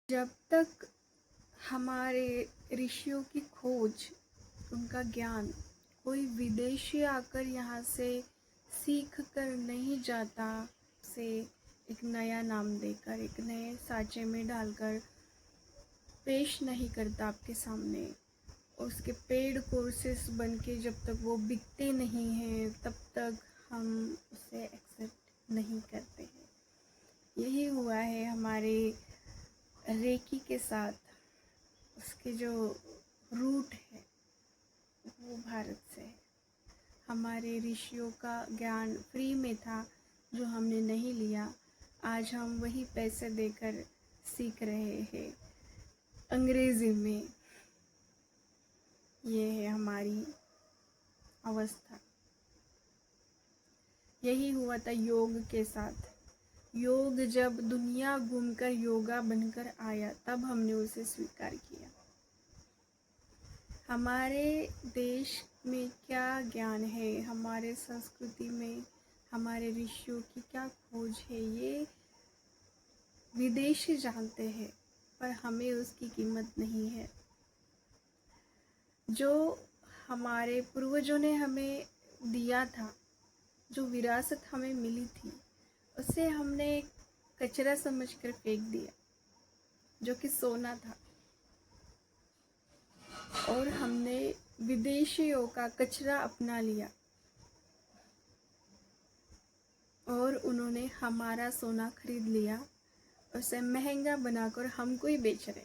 जब तक हमारे ऋषियों की खोज, उनका ज्ञान कोई विदेशी आकर यहाँ से सीख कर नहीं जाता, से एक नया नाम देकर एक नए साँचे में डालकर पेश नहीं करता आपके सामने, और उसके पेड कोर्सेस बन के जब तक वो बिकते नहीं हैं तब तक हम उसे एक्सेप्ट नहीं करते हैं। यही हुआ है हमारे रेकी के साथ। उसके जो रूट है वो भारत से है। हमारे ऋषियों का ज्ञान फ्री में था जो हमने नहीं लिया, आज हम वही पैसे देकर सीख रहे हैं अंग्रेज़ी में। ये है हमारी अवस्था। यही हुआ था योग के साथ। योग जब दुनिया घूमकर योगा बनकर आया तब हमने उसे स्वीकार किया। हमारे देश में क्या ज्ञान है, हमारे संस्कृति में हमारे ऋषियों की क्या खोज है, ये विदेशी जानते हैं, पर हमें उसकी कीमत नहीं है। जो हमारे पूर्वजों ने हमें दिया था, जो विरासत हमें मिली थी, उसे हमने कचरा समझकर फेंक दिया, जो कि सोना था। और हमने विदेशियों का कचरा अपना लिया और उन्होंने हमारा सोना खरीद लिया, उसे महंगा बनाकर हमको ही बेच रहे।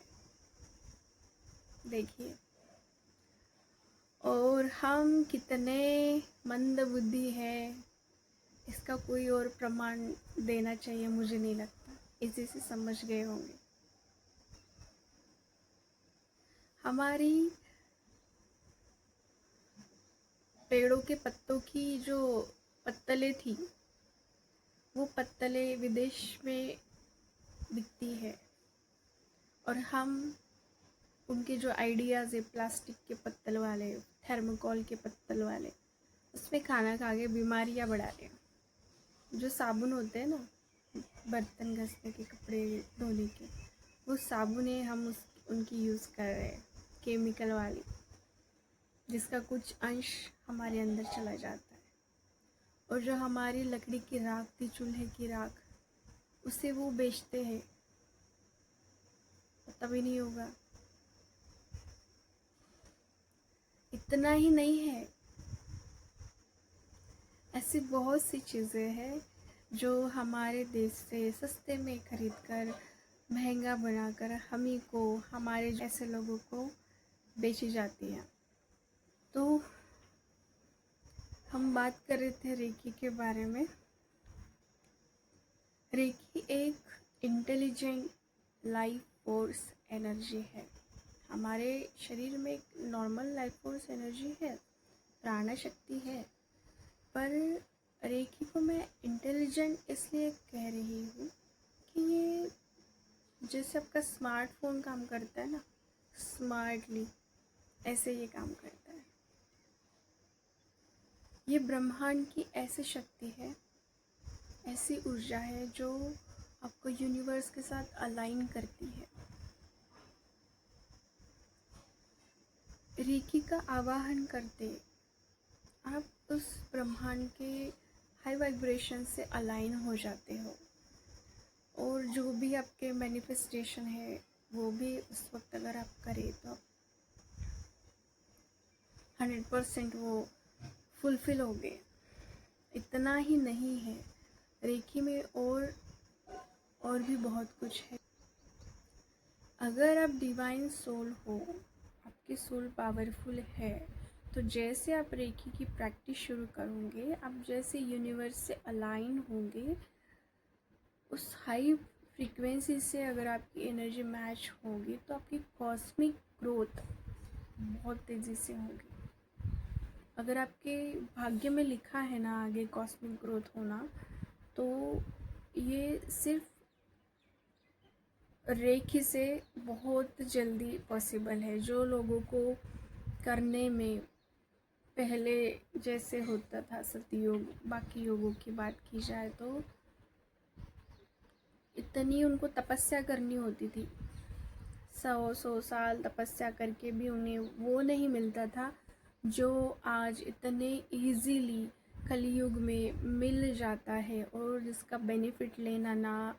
देखिए, और हम कितने मंदबुद्धि है, इसका कोई और प्रमाण देना चाहिए मुझे नहीं लगता, इसी से समझ गए होंगे। हमारी पेड़ों के पत्तों की जो पत्तलें थी, वो पत्तलें विदेश में बिकती है, और हम उनके जो आइडियाज़ है प्लास्टिक के पत्तल वाले, थर्मोकोल के पत्तल वाले, उसमें खाना खा के बीमारियाँ बढ़ा रहे हैं। जो साबुन होते हैं ना, बर्तन घसने के, कपड़े धोने के, वो साबुनें हम उनकी यूज़ कर रहे हैं, केमिकल वाली, जिसका कुछ अंश हमारे अंदर चला जाता है। और जो हमारी लकड़ी की राख थी, चूल्हे की राख, उसे वो बेचते हैं, तभी नहीं होगा। इतना ही नहीं है, ऐसी बहुत सी चीज़ें हैं जो हमारे देश से सस्ते में खरीद कर महंगा बनाकर हम ही को, हमारे ऐसे लोगों को बेची जाती हैं। तो हम बात कर रहे थे रेकी के बारे में। रेकी एक इंटेलिजेंट लाइफ फोर्स एनर्जी है। हमारे शरीर में एक नॉर्मल लाइफ फोर्स एनर्जी है, प्राण शक्ति है, पर रेकी को मैं इंटेलिजेंट इसलिए कह रही हूँ कि ये जैसे आपका स्मार्टफोन काम करता है ना, स्मार्टली, ऐसे ये काम करता है। ये ब्रह्मांड की ऐसी शक्ति है, ऐसी ऊर्जा है जो आपको यूनिवर्स के साथ अलाइन करती है। रेकी का आवाहन करते आप उस ब्रह्मांड के हाई वाइब्रेशन से अलाइन हो जाते हो, और जो भी आपके मैनिफेस्टेशन है वो भी उस वक्त अगर आप करें तो 100% वो फुलफिल हो गए। इतना ही नहीं है, रेकी में और भी बहुत कुछ है। अगर आप डिवाइन सोल हो, आपकी सोल पावरफुल है, तो जैसे आप रेकी की प्रैक्टिस शुरू करोगे, आप जैसे यूनिवर्स से अलाइन होंगे, उस हाई फ्रीक्वेंसी से अगर आपकी एनर्जी मैच होगी तो आपकी कॉस्मिक ग्रोथ बहुत तेज़ी से होगी। अगर आपके भाग्य में लिखा है ना आगे कॉस्मिक ग्रोथ होना, तो ये सिर्फ रेकी से बहुत जल्दी पॉसिबल है। जो लोगों को करने में पहले जैसे होता था सतयुग, बाकी योगों की बात की जाए तो इतनी उनको तपस्या करनी होती थी, 100 साल तपस्या करके भी उन्हें वो नहीं मिलता था जो आज इतने इजीली कलयुग में मिल जाता है, और जिसका बेनिफिट लेना ना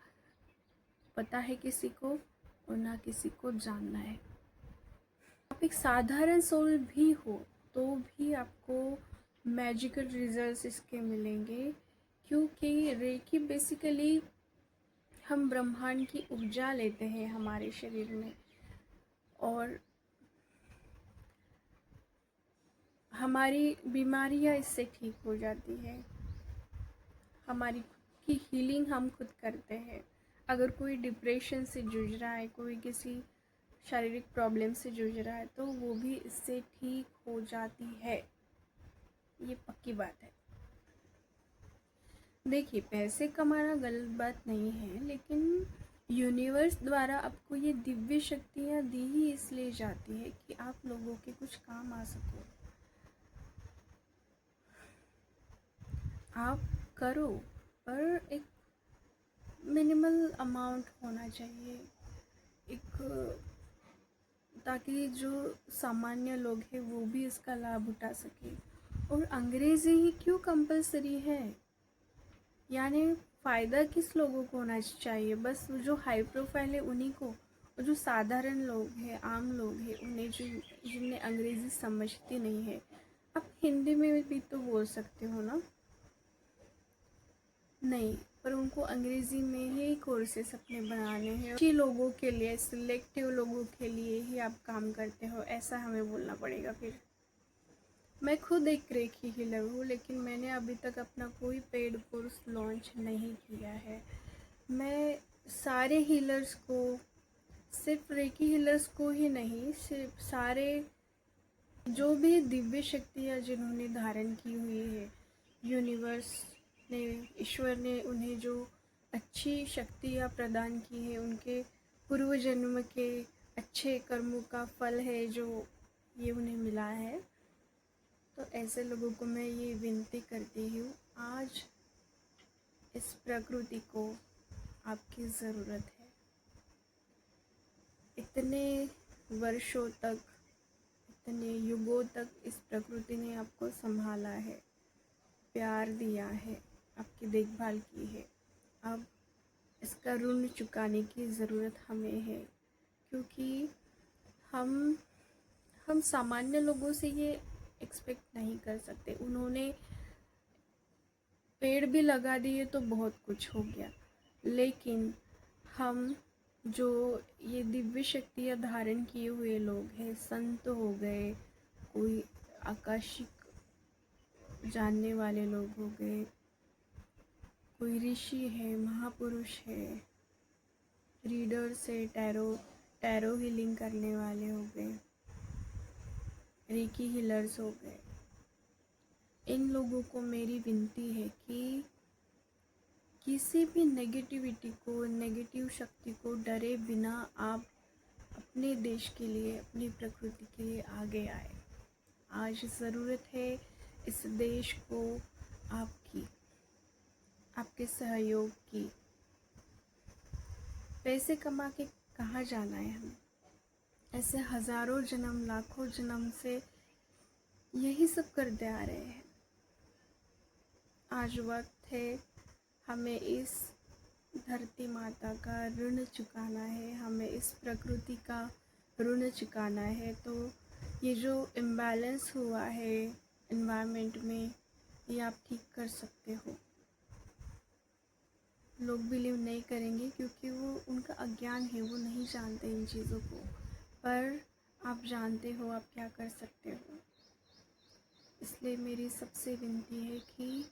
पता है किसी को और ना किसी को जानना है। आप एक साधारण सोल भी हो तो भी आपको मैजिकल रिजल्ट्स इसके मिलेंगे, क्योंकि रेकी बेसिकली हम ब्रह्मांड की ऊर्जा लेते हैं हमारे शरीर में, और हमारी बीमारियां इससे ठीक हो जाती है। हमारी खुद की हीलिंग हम खुद करते हैं। अगर कोई डिप्रेशन से जूझ रहा है, कोई किसी शारीरिक प्रॉब्लम से जूझ रहा है, तो वो भी इससे ठीक हो जाती है। ये पक्की बात है। देखिए, पैसे कमाना गलत बात नहीं है, लेकिन यूनिवर्स द्वारा आपको ये दिव्य शक्तियाँ दी ही इसलिए जाती है कि आप लोगों के कुछ काम आ सको। आप करो, पर एक मिनिमल अमाउंट होना चाहिए, एक ताकि जो सामान्य लोग हैं वो भी इसका लाभ उठा सके। और अंग्रेज़ी ही क्यों कंपलसरी है? यानी फ़ायदा किस लोगों को होना चाहिए? बस जो हाई प्रोफाइल है उन्हीं को, और जो साधारण लोग हैं, आम लोग हैं, उन्हें जिन्हें अंग्रेज़ी समझती नहीं है। आप हिंदी में भी तो बोल सकते हो ना? नहीं, पर उनको अंग्रेज़ी में ही कोर्सेस अपने बनाने हैं। अच्छी लोगों के लिए, सिलेक्टिव लोगों के लिए ही आप काम करते हो, ऐसा हमें बोलना पड़ेगा फिर। मैं खुद एक रेकी हीलर हूँ, लेकिन मैंने अभी तक अपना कोई पेड कोर्स लॉन्च नहीं किया है। मैं सारे हीलर्स को, सिर्फ रेकी हीलर्स को ही नहीं, सिर्फ सारे जो भी दिव्य शक्तियाँ जिन्होंने धारण की हुई है, यूनिवर्स ने, ईश्वर ने उन्हें जो अच्छी शक्तियाँ प्रदान की है, उनके पूर्व जन्म के अच्छे कर्मों का फल है जो ये उन्हें मिला है। तो ऐसे लोगों को मैं ये विनती करती हूँ, आज इस प्रकृति को आपकी ज़रूरत है। इतने वर्षों तक, इतने युगों तक इस प्रकृति ने आपको संभाला है, प्यार दिया है, आपकी देखभाल की है। अब इसका ऋण चुकाने की ज़रूरत हमें है, क्योंकि हम सामान्य लोगों से ये एक्सपेक्ट नहीं कर सकते। उन्होंने पेड़ भी लगा दिए तो बहुत कुछ हो गया, लेकिन हम जो ये दिव्य शक्तियाँ धारण किए हुए लोग हैं, संत हो गए, कोई आकाशिक जानने वाले लोग हो गए, कोई ऋषि है, महापुरुष है, रीडर्स है, टैरो हीलिंग करने वाले हो गए, रेकी हीलर्स हो गए, इन लोगों को मेरी विनती है कि किसी भी नेगेटिविटी को, नेगेटिव शक्ति को डरे बिना आप अपने देश के लिए, अपनी प्रकृति के लिए आगे आए। आज ज़रूरत है इस देश को आपकी, आपके सहयोग की। पैसे कमा के कहाँ जाना है हमें? ऐसे हज़ारों जन्म, लाखों जन्म से यही सब करते आ रहे हैं। आज वक्त है हमें इस धरती माता का ऋण चुकाना है, हमें इस प्रकृति का ऋण चुकाना है। तो ये जो इम्बैलेंस हुआ है एनवायरनमेंट में, ये आप ठीक कर सकते हो। लोग बिलीव नहीं करेंगे क्योंकि वो, उनका अज्ञान है, वो नहीं जानते इन चीज़ों को, पर आप जानते हो आप क्या कर सकते हो। इसलिए मेरी सबसे विनती है कि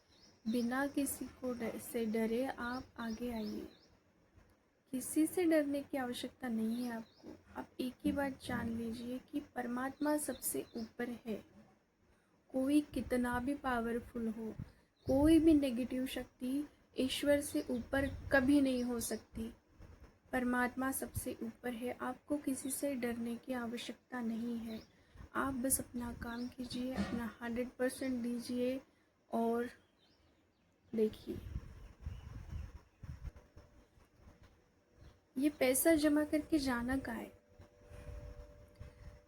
बिना किसी को से डरे आप आगे आइए। किसी से डरने की आवश्यकता नहीं है आपको। आप एक ही बात जान लीजिए कि परमात्मा सबसे ऊपर है। कोई कितना भी पावरफुल हो, कोई भी नेगेटिव शक्ति ईश्वर से ऊपर कभी नहीं हो सकती। परमात्मा सबसे ऊपर है। आपको किसी से डरने की आवश्यकता नहीं है। आप बस अपना काम कीजिए, अपना 100% दीजिए और देखिए, ये पैसा जमा करके जाना कहाँ है?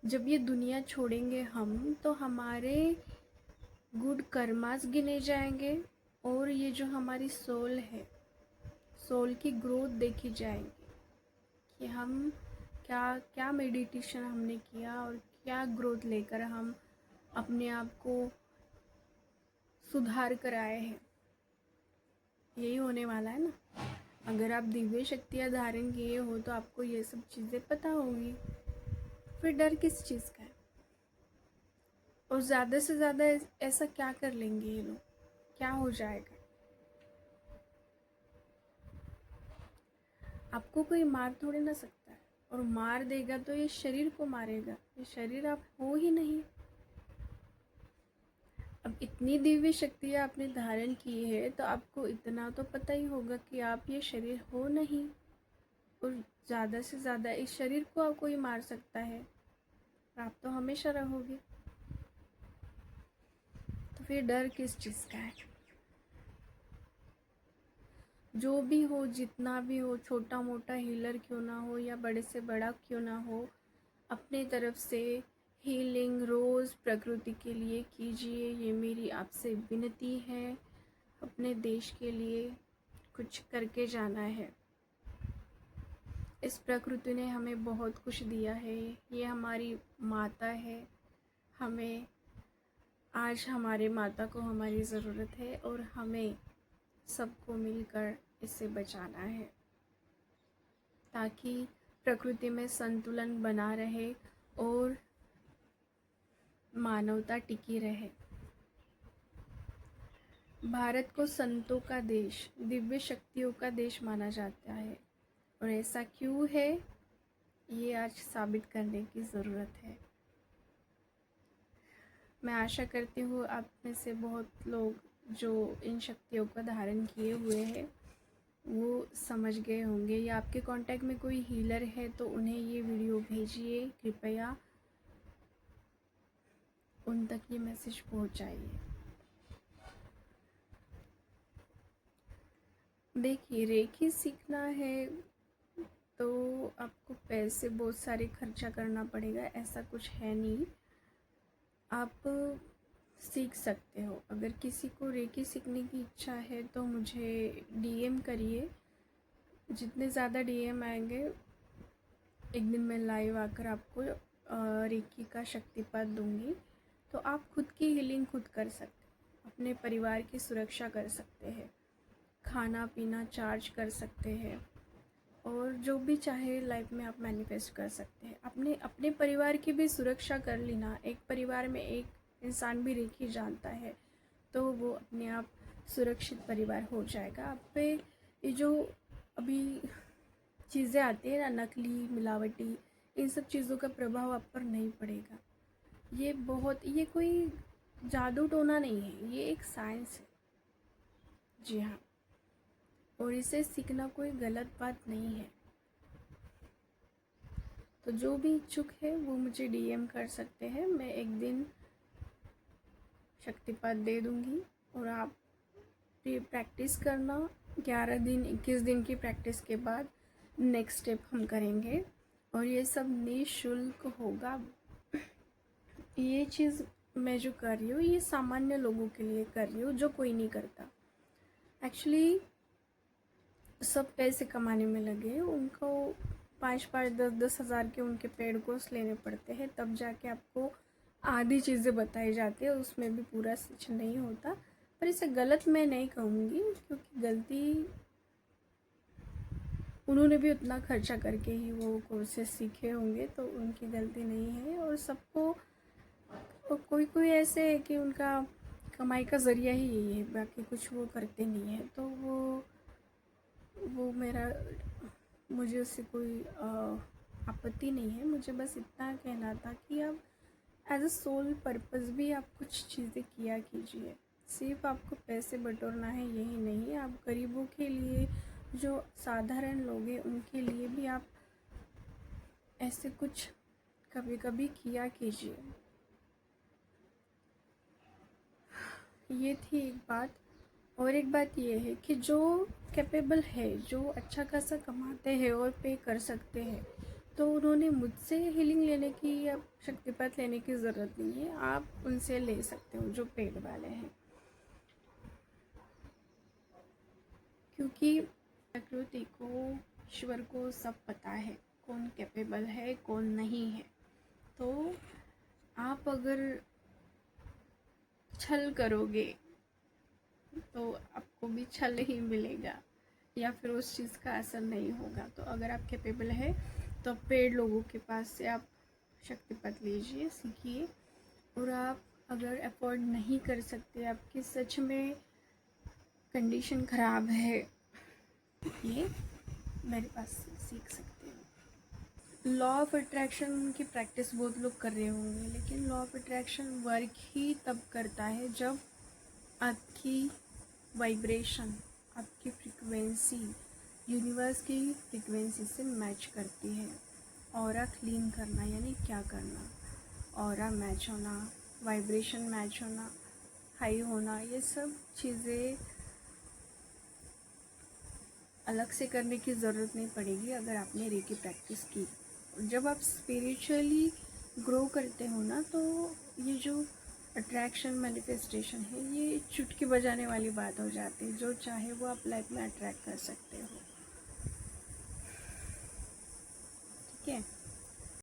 जब ये दुनिया छोड़ेंगे हम, तो हमारे गुड कर्मास गिने जाएंगे, और ये जो हमारी सोल है, सोल की ग्रोथ देखी जाएगी कि हम क्या क्या मेडिटेशन हमने किया और क्या ग्रोथ लेकर हम अपने आप को सुधार कर आए हैं। यही होने वाला है ना। अगर आप दिव्य शक्तियाँ धारण किए हो तो आपको ये सब चीज़ें पता होंगी, फिर डर किस चीज़ का है। और ज़्यादा से ज़्यादा ऐसा क्या कर लेंगे ये लोग, क्या हो जाएगा। आपको कोई मार थोड़े ना सकता है, और मार देगा तो ये शरीर को मारेगा, ये शरीर आप हो ही नहीं। अब इतनी दिव्य शक्तियाँ आपने धारण की है तो आपको इतना तो पता ही होगा कि आप ये शरीर हो नहीं, और ज़्यादा से ज़्यादा इस शरीर को आप कोई मार सकता है, आप तो हमेशा रहोगे। तो फिर डर किस चीज़ का है। जो भी हो, जितना भी हो, छोटा मोटा हीलर क्यों ना हो या बड़े से बड़ा क्यों ना हो, अपने तरफ से हीलिंग रोज़ प्रकृति के लिए कीजिए। ये मेरी आपसे विनती है। अपने देश के लिए कुछ करके जाना है। इस प्रकृति ने हमें बहुत कुछ दिया है, ये हमारी माता है। हमें आज हमारे माता को हमारी ज़रूरत है, और हमें सबको मिलकर इसे बचाना है, ताकि प्रकृति में संतुलन बना रहे और मानवता टिकी रहे। भारत को संतों का देश, दिव्य शक्तियों का देश माना जाता है, और ऐसा क्यों है ये आज साबित करने की ज़रूरत है। मैं आशा करती हूँ आप में से बहुत लोग जो इन शक्तियों का धारण किए हुए हैं वो समझ गए होंगे, या आपके कांटेक्ट में कोई हीलर है तो उन्हें ये वीडियो भेजिए, कृपया उन तक ये मैसेज पहुँचाइए। देखिए, रेकी सीखना है तो आपको पैसे बहुत सारे खर्चा करना पड़ेगा, ऐसा कुछ है नहीं। आप सीख सकते हो। अगर किसी को रेकी सीखने की इच्छा है तो मुझे डीएम करिए। जितने ज़्यादा डीएम आएंगे, एक दिन मैं लाइव आकर आपको रेकी का शक्तिपात दूंगी, तो आप खुद की हीलिंग खुद कर सकते हैं, अपने परिवार की सुरक्षा कर सकते हैं, खाना पीना चार्ज कर सकते हैं, और जो भी चाहे लाइफ में आप मैनिफेस्ट कर सकते हैं। अपने परिवार की भी सुरक्षा कर लेना। एक परिवार में एक इंसान भी रेकी जानता है तो वो अपने आप सुरक्षित परिवार हो जाएगा। आप पे ये जो अभी चीज़ें आती है ना, नकली मिलावटी, इन सब चीज़ों का प्रभाव आप पर नहीं पड़ेगा। ये कोई जादू टोना नहीं है, ये एक साइंस है। जी हाँ, और इसे सीखना कोई गलत बात नहीं है। तो जो भी इच्छुक है वो मुझे डीएम कर सकते हैं। मैं एक दिन शक्तिपात दे दूँगी, और आप ये प्रैक्टिस करना। 11 दिन 21 दिन की प्रैक्टिस के बाद नेक्स्ट स्टेप हम करेंगे, और ये सब निःशुल्क होगा। ये चीज़ मैं जो कर रही हूँ ये सामान्य लोगों के लिए कर रही हूँ, जो कोई नहीं करता। एक्चुअली सब पैसे कमाने में लगे, उनको 5-5 10-10 हज़ार के उनके पेड कोर्स लेने पड़ते हैं, तब जाके आपको आधी चीज़ें बताई जाती है, उसमें भी पूरा सच नहीं होता। पर इसे गलत मैं नहीं कहूँगी, क्योंकि गलती उन्होंने भी उतना खर्चा करके ही वो कोर्सेज सीखे होंगे, तो उनकी गलती नहीं है। और सबको कोई कोई ऐसे है कि उनका कमाई का ज़रिया ही यही है, बाकी कुछ वो करते नहीं है, तो वो मुझे उससे कोई आपत्ति नहीं है। मुझे बस इतना कहना था कि आप एज अ सोल पर्पस भी आप कुछ चीज़ें किया कीजिए। सिर्फ आपको पैसे बटोरना है यही नहीं, आप गरीबों के लिए, जो साधारण लोग हैं उनके लिए भी आप ऐसे कुछ कभी कभी किया कीजिए। ये थी एक बात। और एक बात ये है कि जो कैपेबल है, जो अच्छा खासा कमाते हैं और पे कर सकते हैं, तो उन्होंने मुझसे हीलिंग लेने की या शक्तिपात लेने की ज़रूरत नहीं है, आप उनसे ले सकते हो जो पेड वाले हैं, क्योंकि प्रकृति को, ईश्वर को सब पता है कौन कैपेबल है कौन नहीं है। तो आप अगर छल करोगे तो आपको भी छल ही मिलेगा, या फिर उस चीज़ का असर नहीं होगा। तो अगर आप कैपेबल है तो पेड लोगों के पास से आप शक्तिपात लीजिए, सीखिए। और आप अगर अफोर्ड नहीं कर सकते, आपकी सच में कंडीशन ख़राब है, ये मेरे पास सीख सकते हो। लॉ ऑफ अट्रैक्शन की प्रैक्टिस बहुत लोग कर रहे होंगे, लेकिन लॉ ऑफ अट्रैक्शन वर्क ही तब करता है जब आपकी वाइब्रेशन, आपकी फ्रीक्वेंसी यूनिवर्स की फ्रीक्वेंसी से मैच करती है। ऑरा क्लीन करना यानी क्या करना? ऑरा मैच होना, वाइब्रेशन मैच होना, हाई होना, ये सब चीज़ें अलग से करने की ज़रूरत नहीं पड़ेगी अगर आपने रेकी प्रैक्टिस की। जब आप स्पिरिचुअली ग्रो करते हो ना, तो ये जो अट्रैक्शन मैनिफेस्टेशन है, ये चुटकी बजाने वाली बात हो जाती है। जो चाहे वो आप लाइफ में अट्रैक्ट कर सकते हो। ठीक है।